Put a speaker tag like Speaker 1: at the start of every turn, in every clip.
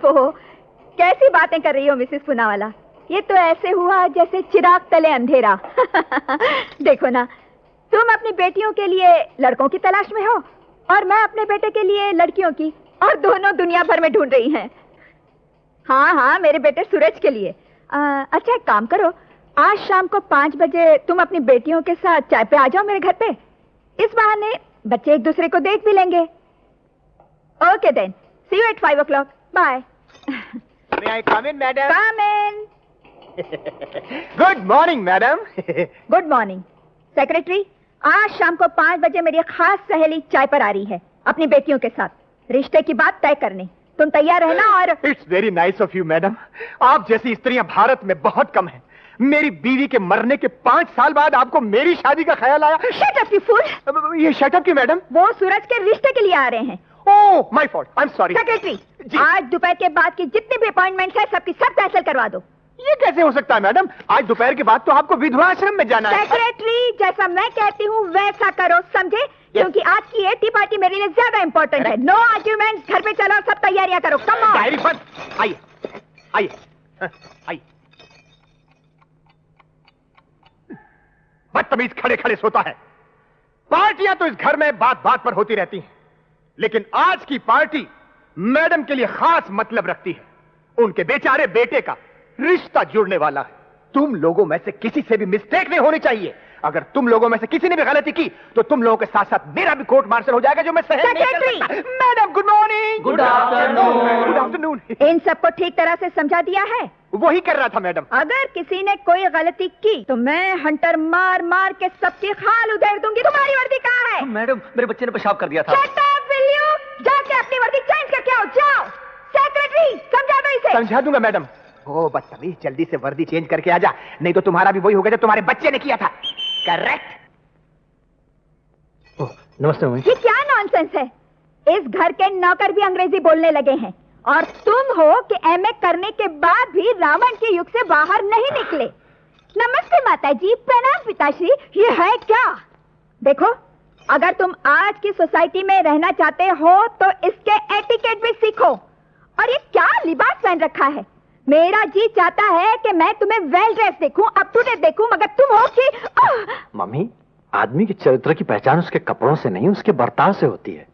Speaker 1: ओफो, कैसी बातें कर रही हो मिसेस पूनावाला। ये तो ऐसे हुआ जैसे चिराग तले अंधेरा। देखो ना, तुम अपनी बेटियों के लिए लड़कों की तलाश में हो और मैं अपने बेटे के लिए लड़कियों की, और दोनों दुनिया भर में ढूंढ रही हैं। हाँ हाँ, मेरे बेटे सूरज के लिए। अच्छा एक काम करो, आज शाम को 5 बजे तुम अपनी बेटियों के साथ चाय पे आ जाओ मेरे घर पे। इस बहाने बच्चे एक दूसरे को देख भी लेंगे। Okay then, see you at 5 o'clock। Bye.
Speaker 2: May I come in, madam?
Speaker 1: Come in.
Speaker 2: Good morning, madam.
Speaker 1: Good morning. Secretary, आज शाम को 5 बजे मेरी खास सहेली चाय पर आ रही है अपनी बेटियों के साथ, रिश्ते की बात तय करने। तुम तैयार रहना। और
Speaker 2: It's very nice of you, madam. आप जैसी स्त्रियां भारत में बहुत कम हैं। मेरी बीवी के मरने के 5 साल बाद आपको मेरी शादी का ख्याल आया।
Speaker 1: Shut up you fool.
Speaker 2: ये शट अप क्यों, मैडम?
Speaker 1: वो सूरज के रिश्ते के लिए आ रहे हैं।
Speaker 2: Oh, my fault, I am sorry.
Speaker 1: Secretary, आज दोपहर के बाद की जितनी भी अपॉइंटमेंट है सबकी सब कैंसिल करवा दो।
Speaker 2: ये कैसे हो सकता है, मैडम? आज दोपहर के बाद तो आपको विधवा आश्रम में जाना है।
Speaker 1: सेक्रेटरी, जैसा मैं कहती हूँ वैसा करो, समझे? क्योंकि आज की ये टी पार्टी मेरे लिए ज्यादा इंपॉर्टेंट है। नो आर्ग्यूमेंट्स, घर पे चलो, सब तैयारियां करो। Come on.
Speaker 2: डायरी बंद। आइए आइए आइए। बदतमीज खड़े खड़े सोता है। पार्टियां तो इस घर में बात बात पर होती रहती हैं, लेकिन आज की पार्टी मैडम के लिए खास मतलब रखती है। उनके बेचारे बेटे का रिश्ता जुड़ने वाला है। तुम लोगों में से किसी से भी मिस्टेक नहीं होनी चाहिए। अगर तुम लोगों में से किसी ने भी गलती की तो तुम लोगों के साथ साथ मेरा भी कोर्ट मार्शल हो जाएगा, जो मैं सहन नहीं कर सकता। Madam good morning.
Speaker 3: Good afternoon.
Speaker 2: Good afternoon.
Speaker 1: इन सबको ठीक तरह से समझा दिया है?
Speaker 2: वही कर रहा था मैडम।
Speaker 1: अगर किसी ने कोई गलती की तो मैं हंटर मार मार के सबकी खाल उधेड़ दूंगी। तुम्हारी वर्दी कहाँ है?
Speaker 3: मैडम, मेरे बच्चे ने पेशाब कर दिया था।
Speaker 1: Shut up, will you? जाके अपनी वर्दी चेंज करके आओ, जाओ। सेक्रेटरी, समझा दो इसे।
Speaker 2: समझा दूंगा मैडम। ओ बदतमीज, जल्दी से वर्दी चेंज करके आजा, नहीं तो तुम्हारा भी वही होगा जो तुम्हारे बच्चे ने किया था। करेक्ट।
Speaker 3: नमस्ते मम्मी।
Speaker 1: ये क्या नॉनसेंस है? इस घर के नौकर भी अंग्रेजी बोलने लगे हैं और तुम हो कि एमए करने के बाद भी रावण के युग से बाहर नहीं निकले। नमस्ते माताजी, प्रणाम पिताश्री। ये है क्या? देखो, अगर तुम आज की सोसाइटी में रहना चाहते हो तो इसके एटिकेट भी सीखो। और ये क्या लिबास पहन रखा है? मेरा जी चाहता है कि मैं तुम्हें वेल ड्रेस देखूं, अप टू डेट देखूं, मगर तुम हो कि
Speaker 3: मम्मी, आदमी के चरित्र की पहचान उसके कपड़ों से नहीं, उसके बर्ताव से होती है।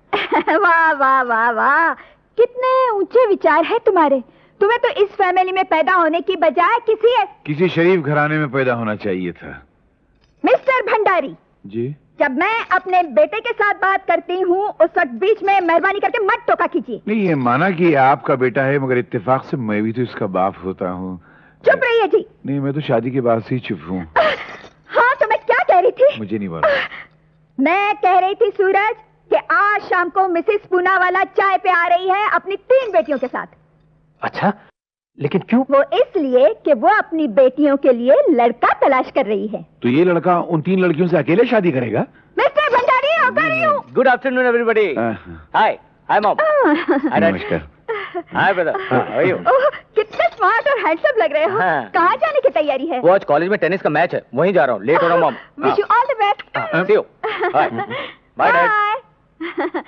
Speaker 1: वाह वाह वाह वाह, कितने ऊंचे विचार है तुम्हारे। तुम्हें तो इस फैमिली में पैदा होने की बजाय किसी
Speaker 4: शरीफ घराने में पैदा होना चाहिए था।
Speaker 1: मिस्टर भंडारी
Speaker 4: जी,
Speaker 1: जब मैं अपने बेटे के साथ बात करती हूँ उस वक्त बीच में मेहरबानी करके मत टोका कीजिए।
Speaker 4: नहीं, ये माना कि आपका बेटा है, मगर इत्तेफाक से मैं भी तो इसका बाप होता हूँ।
Speaker 1: चुप रहिए जी।
Speaker 4: नहीं, मैं तो शादी के बाद से ही चुप हूँ।
Speaker 1: हाँ, तो मैं क्या कह रही थी?
Speaker 4: मुझे नहीं मालूम।
Speaker 1: मैं कह रही थी सूरज कि आज शाम को मिसेस पूनावाला चाय पे आ रही है अपनी 3 बेटियों के साथ।
Speaker 3: अच्छा, लेकिन क्यों?
Speaker 1: वो इसलिए कि वो अपनी बेटियों के लिए लड़का तलाश कर रही है।
Speaker 4: तो ये लड़का उन 3 लड़कियों से अकेले शादी करेगा?
Speaker 1: Mister Bhandari, how are you?
Speaker 3: Good afternoon everybody. Hi hi mom.
Speaker 4: नमस्कार।
Speaker 3: Hi brother, how are you?
Speaker 1: Oh, कितने स्मार्ट और हैंडसम लग रहे हो।
Speaker 3: हाँ।
Speaker 1: कहाँ जाने की तैयारी है?
Speaker 3: वो आज कॉलेज में टेनिस का मैच है, वहीं जा रहा हूँ। लेट हो रहा हूँ mom.
Speaker 1: Wish you all the best.
Speaker 3: See you. Bye bye dad.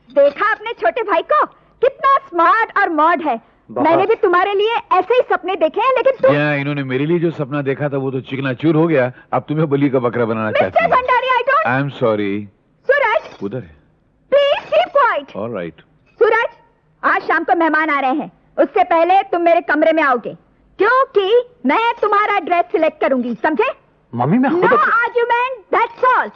Speaker 1: देखा अपने छोटे भाई को, कितना स्मार्ट और मॉड है। मैंने भी तुम्हारे लिए ऐसे ही सपने देखे हैं, लेकिन तुम...
Speaker 4: क्या इन्होंने मेरे लिए जो सपना देखा था वो तो चिकनाचूर हो गया। अब तुम्हें बलि का बकरा बनाना चाहती
Speaker 1: मिस्टर
Speaker 4: है।
Speaker 1: Bhandari,
Speaker 4: I am sorry.
Speaker 1: Suraj,
Speaker 4: उधर है।
Speaker 1: Please keep quiet.
Speaker 4: Alright.
Speaker 1: Suraj, आज शाम को मेहमान आ रहे हैं, उससे पहले तुम मेरे कमरे में आओगे, क्योंकि मैं तुम्हारा ड्रेस सिलेक्ट करूंगी, समझे?
Speaker 3: मम्मी, मैं
Speaker 1: नो आर्ग्यूमेंट, दैट्स ऑल।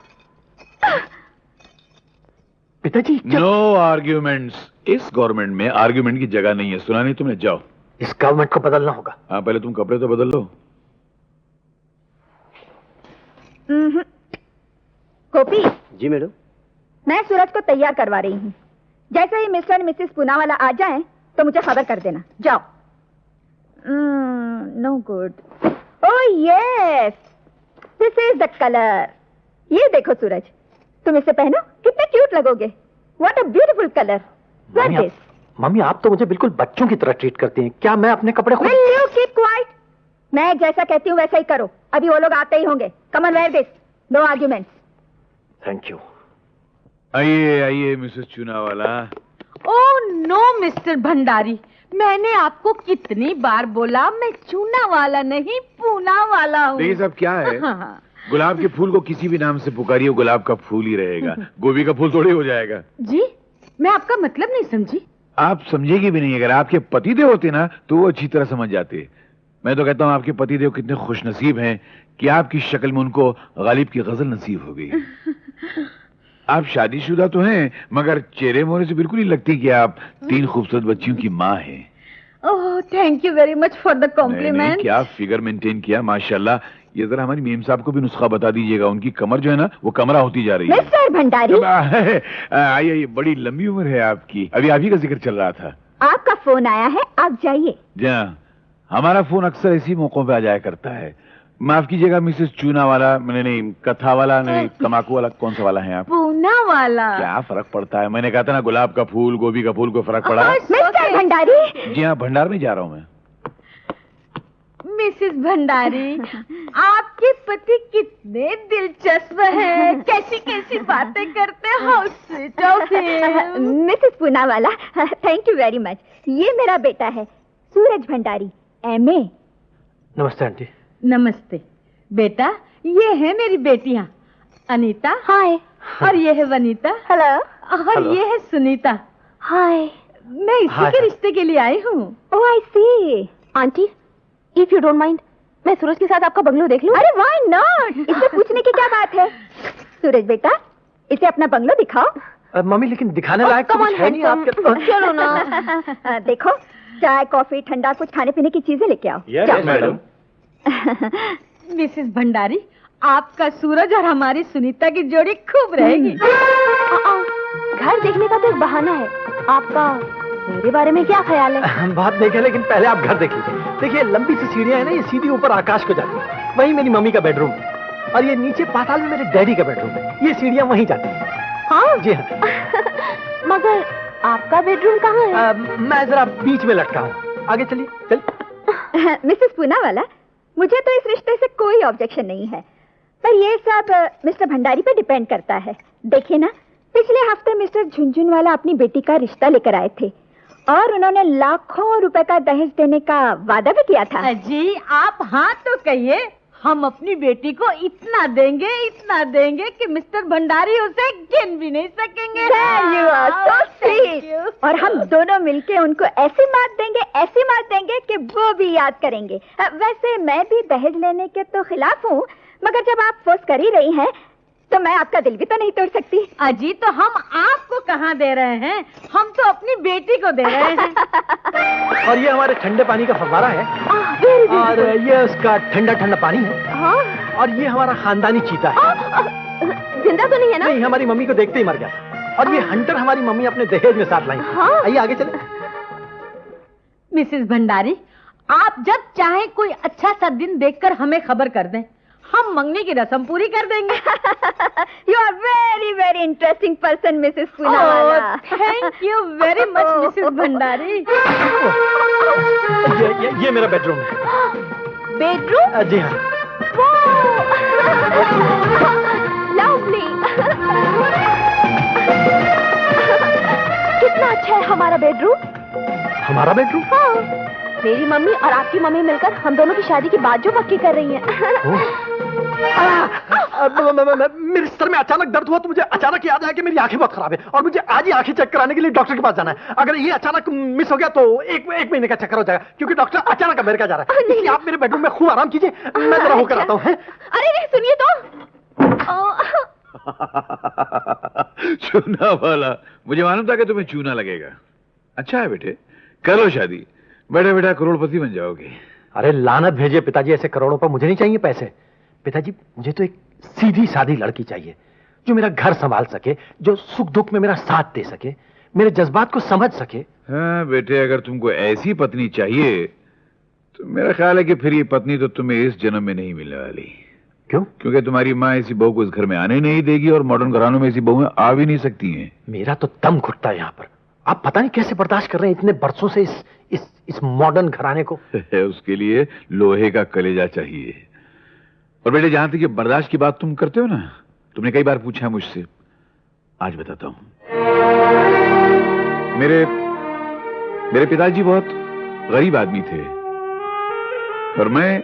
Speaker 3: पिताजी,
Speaker 4: नो आर्ग्यूमेंट्स। इस गवर्नमेंट में आर्ग्यूमेंट की जगह नहीं है। सुना नहीं तुमने? जाओ।
Speaker 3: इस गवर्नमेंट को बदलना होगा।
Speaker 4: हाँ, पहले तुम कपड़े तो बदल लो।
Speaker 1: गोपी
Speaker 3: जी मैडम।
Speaker 1: मैं सूरज को तैयार करवा रही हूँ। जैसे ही मिस्टर और मिसेस पूनावाला आ जाएं, तो मुझे खबर कर देना। जाओ। No good. Oh yes, this is the colour. ये देखो सूरज, तुम इसे पहनो, कितने क्यूट लगोगे। What a beautiful colour.
Speaker 3: Mummy, आप तो मुझे बिल्कुल बच्चों की तरह ट्रीट करती हैं। क्या मैं अपने कपड़े खुद...
Speaker 1: Will you keep quiet? मैं जैसा कहती हूँ वैसा ही करो। अभी वो लोग आते ही होंगे। Come on, wear this. No arguments.
Speaker 3: Thank you.
Speaker 4: आइए आइए Mrs Chunawala.
Speaker 5: Oh no mister Bhandari, मैंने आपको कितनी बार बोला, मैं चूना वाला नहीं पूना वाला हूँ।
Speaker 4: नहीं सब क्या है,
Speaker 5: हाँ।
Speaker 4: गुलाब के फूल को किसी भी नाम से पुकारिए, गुलाब का फूल ही रहेगा, गोभी का फूल थोड़ी हो जाएगा।
Speaker 5: जी, मैं आपका मतलब नहीं समझी।
Speaker 4: आप समझेगी भी नहीं। अगर आपके पतिदेव होते ना तो वो अच्छी तरह समझ जाते। मैं तो कहता हूँ आपके पतिदेव कितने खुशनसीब हैं कि आपकी शक्ल में उनको गालिब की गजल नसीब हो गई। आप शादीशुदा तो हैं, मगर चेहरे मोहरे से बिल्कुल नहीं लगती कि आप 3 खूबसूरत बच्चियों की माँ हैं।
Speaker 5: Oh, thank you very much for the compliment.
Speaker 4: क्या फिगर मेंटेन किया, माशाल्लाह। ये जरा हमारी मेम साहब को भी नुस्खा बता दीजिएगा, उनकी कमर जो है ना वो कमरा होती जा रही है।
Speaker 1: मिस्टर भंडारी,
Speaker 4: आइए, बड़ी लंबी उम्र है आपकी। अभी आप ही का जिक्र चल रहा था।
Speaker 1: आपका फोन आया है, आप जाइए।
Speaker 4: जी हाँ, हमारा फोन अक्सर इसी मौकों पे आ जाया करता है। माफ कीजिएगा मिसेस चूना वाला, मैंने नहीं कथा वाला, नहीं तमाकू वाला, कौन सा वाला है आप?
Speaker 5: पूना वाला।
Speaker 4: क्या फर्क पड़ता है? मैंने कहा था ना गुलाब का फूल, गोभी का फूल, कोई फर्क पड़ा?
Speaker 1: मिस्टर भंडारी।
Speaker 4: जी हाँ, भंडार में जा रहा हूँ मैं।
Speaker 5: मिसेस भंडारी, आपके पति कितने दिलचस्प हैं, कैसी कैसी बातें करते हैं।
Speaker 1: Mrs Poonawalla, thank you very much. ये मेरा बेटा है सूरज भंडारी, MA।
Speaker 3: नमस्ते आंटी।
Speaker 5: नमस्ते बेटा, ये है मेरी बेटियां अनीता।
Speaker 1: हाय।
Speaker 5: और ये है वनीता।
Speaker 1: हेलो।
Speaker 5: और
Speaker 3: Hello.
Speaker 5: ये है सुनीता।
Speaker 1: हाय।
Speaker 5: मैं इसी के रिश्ते के लिए आई हूँ।
Speaker 1: Oh I see. Aunty, if you don't mind, मैं सूरज के साथ आपका बंगलो देख लूं? अरे व्हाई नॉट, इससे पूछने की क्या बात है। सूरज बेटा, इसे अपना बंगलो दिखाओ।
Speaker 3: मम्मी लेकिन दिखाने लायक तो कुछ है नहीं आपके।
Speaker 1: चलो ना। देखो, चाय कॉफी ठंडा कुछ खाने पीने की चीजें लेके आओ।
Speaker 3: Yes madam.
Speaker 5: मिसेस भंडारी, आपका सूरज और हमारी सुनीता की जोड़ी खूब रहेगी।
Speaker 1: घर देखने का तो एक बहाना है, आपका मेरे बारे में क्या ख्याल है?
Speaker 3: बात नहीं है, लेकिन पहले आप घर देख लीजिए। देखिए लंबी सी सीढ़ियां है ना, ये सीधी ऊपर आकाश को जाती है। वही मेरी मम्मी का बेडरूम है, और ये नीचे पाताल में मेरे डैडी का बेडरूम है। ये सीढ़ियां वहीं जाती हैं।
Speaker 1: हाँ
Speaker 3: जी हाँ।
Speaker 1: मगर आपका बेडरूम कहाँ है?
Speaker 3: मैं जरा बीच में लटका हूँ। आगे चलिए, चलिए।
Speaker 1: मिसेस पूनावाला, मुझे तो इस रिश्ते से कोई ऑब्जेक्शन नहीं है, पर ये सब मिस्टर भंडारी पे डिपेंड करता है। देखिए ना, पिछले हफ्ते मिस्टर झुनझुनवाला अपनी बेटी का रिश्ता लेकर आए थे और उन्होंने लाखों रुपए का दहेज देने का वादा भी किया था।
Speaker 5: जी, आप हाँ तो कहिए। हम अपनी बेटी को इतना देंगे कि मिस्टर भंडारी उसे गिन भी नहीं सकेंगे।
Speaker 1: You are so sweet। और हम दोनों मिलके उनको ऐसी मात देंगे कि वो भी याद करेंगे। वैसे मैं भी दहेज लेने के तो खिलाफ हूँ, मगर जब आप फोर्स कर ही रही हैं, तो मैं आपका दिल भी तो नहीं तोड़ सकती।
Speaker 5: अजी, तो हम आपको कहाँ दे रहे हैं, हम तो अपनी बेटी को दे रहे हैं।
Speaker 3: और ये हमारे ठंडे पानी का फव्वारा है, और ये उसका ठंडा ठंडा पानी है।
Speaker 1: हाँ?
Speaker 3: और ये हमारा खानदानी चीता है।
Speaker 1: जिंदा तो नहीं है ना?
Speaker 3: नहीं, हमारी मम्मी को देखते ही मर गया था। और ये हंटर हमारी मम्मी अपने दहेज में साथ लाई। आइए आगे चले।
Speaker 5: मिसेस भंडारी, आप जब चाहे कोई अच्छा सा दिन देखकर हमें खबर कर दें, हम मंगनी की रस्म पूरी कर देंगे।
Speaker 1: You are very very interesting person, Mrs Poonawalla.
Speaker 5: Thank you very much Mrs Bhandari.
Speaker 3: ये मेरा बेडरूम है।
Speaker 1: बेडरूम?
Speaker 3: जी हाँ।
Speaker 1: लवली। कितना अच्छा है हमारा बेडरूम।
Speaker 3: हमारा बेडरूम?
Speaker 1: हाँ, मेरी मम्मी और आपकी मम्मी मिलकर हम दोनों की शादी की बात जो पक्की कर रही हैं।
Speaker 3: मेरे सर में अचानक दर्द हुआ तो मुझे अचानक याद आया कि मेरी आंखें बहुत खराब है और मुझे आज ही आंखें चेक कराने के लिए डॉक्टर के पास जाना है। अगर ये अचानक मिस हो गया तो एक महीने का चक्कर हो जाएगा, क्योंकि डॉक्टर अचानक अमेरिका जा रहा है। इसलिए आप मेरे बेडरूम में खूब आराम कीजिए, मैं जरा होकर आता हूँ।
Speaker 1: अरे नहीं, सुनिए तो।
Speaker 4: चूना वाला, मुझे मालूम था कि तुम्हें चूना लगेगा। अच्छा है बेटे, कर लो शादी, बेटा बेटा करोड़पति बन जाओगे।
Speaker 3: अरे लानत भेजिए पिताजी, ऐसे करोड़ों पर मुझे नहीं चाहिए पैसे। पिताजी, मुझे तो एक सीधी सादी लड़की चाहिए जो मेरा घर संभाल सके, जो सुख दुख में मेरा साथ दे सके, मेरे जज्बात को समझ सके।
Speaker 4: हाँ बेटे, अगर तुमको ऐसी पत्नी चाहिए तो मेरा ख्याल है कि फिर ये पत्नी तो तुम्हें इस जन्म में नहीं मिलने वाली।
Speaker 3: क्यों?
Speaker 4: क्योंकि तुम्हारी माँ ऐसी बहू को इस घर में आने नहीं देगी और मॉडर्न घरानों में ऐसी बहुएं आ भी नहीं सकती हैं।
Speaker 3: मेरा तो दम घुटता है यहाँ पर। आप पता नहीं कैसे बर्दाश्त कर रहे हैं इतने बरसों से इस मॉडर्न घराने को।
Speaker 4: उसके लिए लोहे का कलेजा चाहिए। और बेटे, जहां तक ये बर्दाश्त की बात तुम करते हो ना, तुमने कई बार पूछा है मुझसे, आज बताता हूं। मेरे पिताजी बहुत गरीब आदमी थे और मैं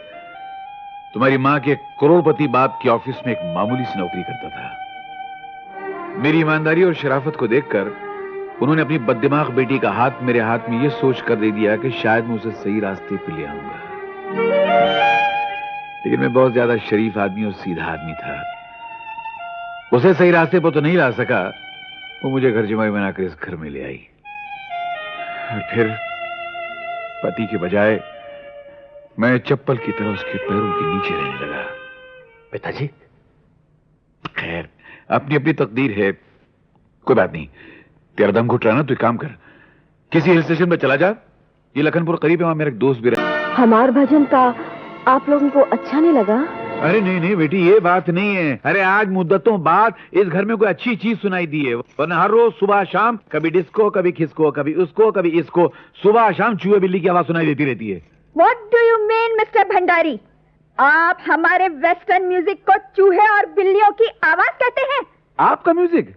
Speaker 4: तुम्हारी मां के करोड़पति बाप के ऑफिस में एक मामूली सी नौकरी करता था। मेरी ईमानदारी और शराफत को देखकर उन्होंने अपनी बददिमाग बेटी का हाथ मेरे हाथ में यह सोच कर दे दिया कि शायद मैं उसे सही रास्ते पे ले आऊंगा। लेकिन मैं बहुत ज्यादा शरीफ आदमी और सीधा आदमी था, उसे सही रास्ते पर तो नहीं ला सका। वो मुझे घर जमाई बनाकर इस घर में ले आई और फिर पति के बजाय मैं चप्पल की तरह उसके पैरों के नीचे रहने लगा।
Speaker 3: पिताजी,
Speaker 4: खैर अपनी अपनी तकदीर है, कोई बात नहीं। तेरा दम घुट रहा ना, तो एक काम कर, किसी हिल स्टेशन पर चला जा। ये लखनपुर करीब है, वहां मेरा एक दोस्त भी रहा।
Speaker 6: हमार भजन का आप लोगों को अच्छा नहीं लगा?
Speaker 4: अरे नहीं नहीं बेटी, ये बात नहीं है। अरे आज मुद्दतों बाद इस घर में कोई अच्छी चीज सुनाई दी है, वरना हर रोज सुबह शाम कभी डिस्को, कभी खिसको, कभी उसको, कभी इसको, सुबह शाम चूहे बिल्ली की आवाज सुनाई देती रहती है।
Speaker 1: What do you mean, mister Bhandari? आप हमारे वेस्टर्न म्यूजिक को चूहे और बिल्लियों की आवाज कहते हैं?
Speaker 4: आपका म्यूजिक?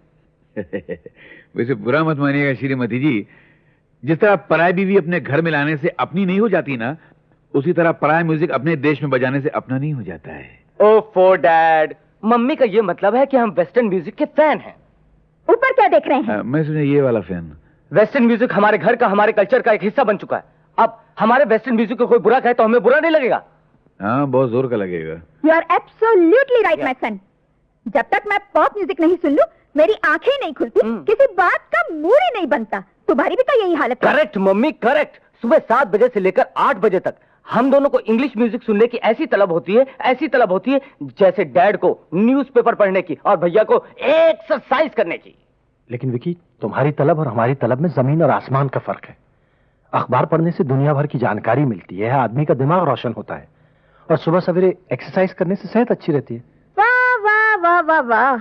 Speaker 4: वैसे बुरा मत मानिएगा श्रीमती जी, जिस तरह पराई बीवी अपने घर में लाने से अपनी नहीं हो जाती ना, उसी तरह पराया म्यूजिक अपने देश में बजाने से अपना नहीं हो जाता है।
Speaker 7: ओफो डैड, मम्मी का ये मतलब है कि हम वेस्टर्न म्यूजिक के फैन हैं।
Speaker 1: ऊपर क्या देख रहे हैं?
Speaker 4: मैं सुना ये वाला फैन।
Speaker 7: वेस्टर्न म्यूजिक हमारे घर का, हमारे कल्चर का एक हिस्सा बन चुका है। अब हमारे वेस्टर्न म्यूजिक को कोई बुरा कहे तो हमें बुरा नहीं लगेगा।
Speaker 4: हाँ, बहुत जोर का लगेगा।
Speaker 1: You are absolutely right, my son. जब तक मैं पॉप म्यूजिक नहीं सुन लूं, मेरी आंखें नहीं खुलती, किसी बात का मूड ही नहीं बनता। तुम्हारी भी तो यही हालत है।
Speaker 7: Correct mummy, correct. सुबह 7 बजे से लेकर 8 बजे तक हम दोनों को इंग्लिश म्यूजिक सुनने की ऐसी तलब होती है, ऐसी तलब होती है, जैसे डैड को न्यूज़पेपर पढ़ने की और भैया को एक्सरसाइज करने की।
Speaker 3: लेकिन विकी, तुम्हारी तलब और हमारी तलब में जमीन और आसमान का फर्क है। अखबार पढ़ने से दुनिया भर की जानकारी मिलती है, आदमी का दिमाग रोशन होता है, और सुबह सवेरे एक्सरसाइज करने से सेहत अच्छी रहती है।
Speaker 1: वाह वाह वाह वाह वाह,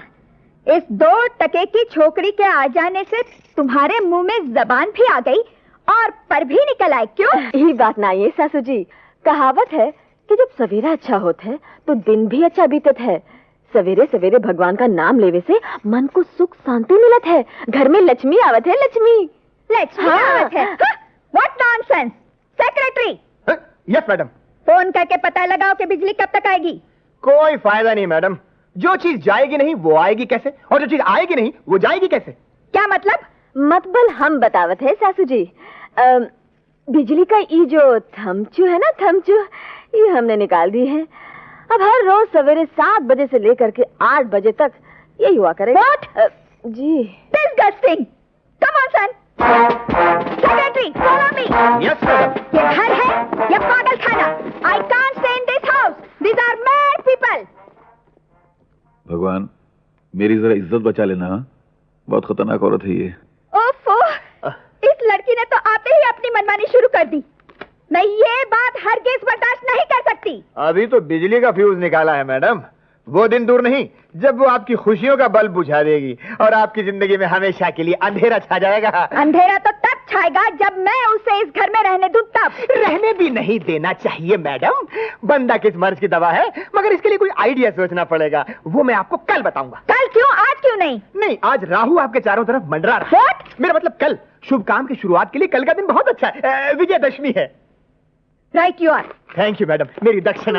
Speaker 1: इस 2 टके की छोकरी के आ जाने से तुम्हारे मुंह में जबान भी आ गई और पर भी निकल आए। क्यों?
Speaker 6: यही बात ना ये सासू जी, कहावत है कि जब सवेरा अच्छा होता है तो दिन भी अच्छा बीतत है। सवेरे सवेरे भगवान का नाम लेवे से मन को सुख शांति मिलत है, घर में लक्ष्मी आवत है। लक्ष्मी
Speaker 1: आवत है? What nonsense. Secretary.
Speaker 2: Yes madam.
Speaker 1: Phone करके पता लगाओ कि बिजली कब तक आएगी।
Speaker 2: कोई फायदा नहीं मैडम, जो चीज जाएगी नहीं वो आएगी कैसे, और जो चीज आएगी नहीं वो जाएगी कैसे?
Speaker 1: क्या मतलब?
Speaker 6: मतबल हम बतावत है सासू जी। बिजली का ये जो थमचू है ना, थमचू, ये हमने निकाल दी है। अब हर रोज सवेरे 7 बजे से लेकर के 8 बजे तक यही हुआ करेगा।
Speaker 1: What?
Speaker 6: जी।
Speaker 1: Disgusting. Come on son. Secretary, follow me.
Speaker 2: Yes madam.
Speaker 1: ये घर है या पागल खाना? I can't stay in this house. These are mad people.
Speaker 4: भगवान मेरी जरा इज्जत बचा लेना, बहुत खतरनाक औरत है ये।
Speaker 1: ओफो, इस लड़की ने तो आते ही अपनी मनमानी शुरू कर दी। मैं ये बात हरगिज बर्दाश्त नहीं कर सकती।
Speaker 2: अभी तो बिजली का फ्यूज निकाला है मैडम, वो दिन दूर नहीं जब वो आपकी खुशियों का बल्ब बुझा देगी और आपकी जिंदगी में हमेशा के लिए अंधेरा छा जाएगा।
Speaker 1: अंधेरा तो तब छाएगा जब मैं उसे इस घर में रहने दूं तब।
Speaker 2: रहने भी नहीं देना चाहिए मैडम, बंदा किस मर्ज की दवा है, मगर इसके लिए कोई आइडिया सोचना पड़ेगा, वो मैं आपको कल बताऊंगा।
Speaker 1: कल क्यों, आज क्यों नहीं?
Speaker 2: नहीं, आज राहु आपके चारों तरफ मंडरा रहा है।
Speaker 1: What?
Speaker 2: मेरा मतलब कल शुभ काम की शुरुआत के लिए कल का दिन बहुत अच्छा है, विजयदशमी है।
Speaker 1: Right you are.
Speaker 2: Thank you madam, मेरी दक्षिणा।